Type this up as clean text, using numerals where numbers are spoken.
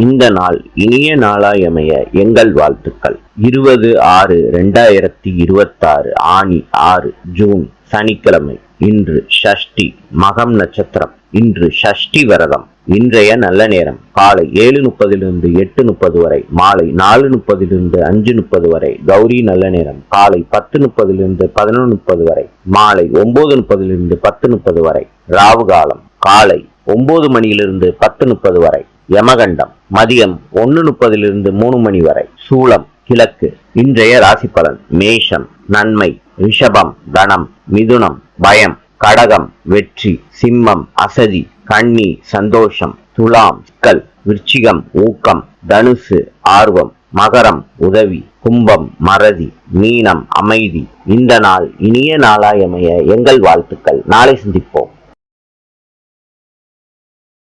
இந்த நாள் இனிய நாளாயமைய எங்கள் வாழ்த்துக்கள். 20/6/2026 ஆனி 6 ஜூன் சனிக்கிழமை. இன்று ஷஷ்டி மகம் நட்சத்திரம். இன்று ஷஷ்டி விரதம். இன்றைய நல்ல நேரம் காலை 7:30 8:30 வரை, மாலை 4:30 5:30 வரை. கௌரி நல்ல நேரம் காலை 10:30 11:30 வரை, மாலை 9:30 10:30 வரை. ராவு காலம் காலை 9 மணியிலிருந்து 10:30 வரை. யமகண்டம் மதியம் 1:30 3 மணி வரை. சூலம் கிழக்கு. இன்றைய ராசி பலன். மேஷம் நன்மை, ரிஷபம் தனம், மிதுனம் பயம், கடகம் வெற்றி, சிம்மம் அசதி, கன்னி சந்தோஷம், துலாம் சிக்கல், விருச்சிகம் ஊக்கம், தனுசு ஆர்வம், மகரம் உதவி, கும்பம் மறதி, மீனம் அமைதி. இந்த நாள் இனிய நாளாயமைய எங்கள் வாழ்த்துக்கள். நாளை சந்திப்போம்.